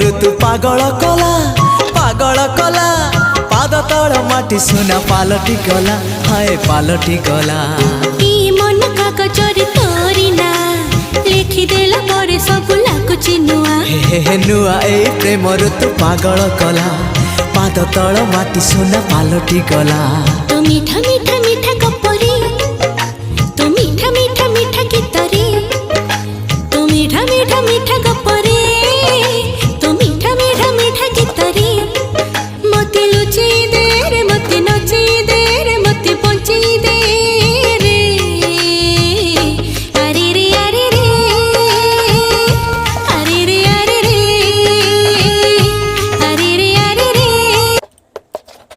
ऋतु पागल कला पागल कला पाद तल माटी सुना पालटी गला हाय पालटी गला मन कागजरे तोरी ना लिखिदेला परे सब लाଗୁଛି नुआ हे नुआ ए प्रेम ऋतु पागल कला पाद तल माटी सुना पालटी गला तो मीठा मीठा मीठा गप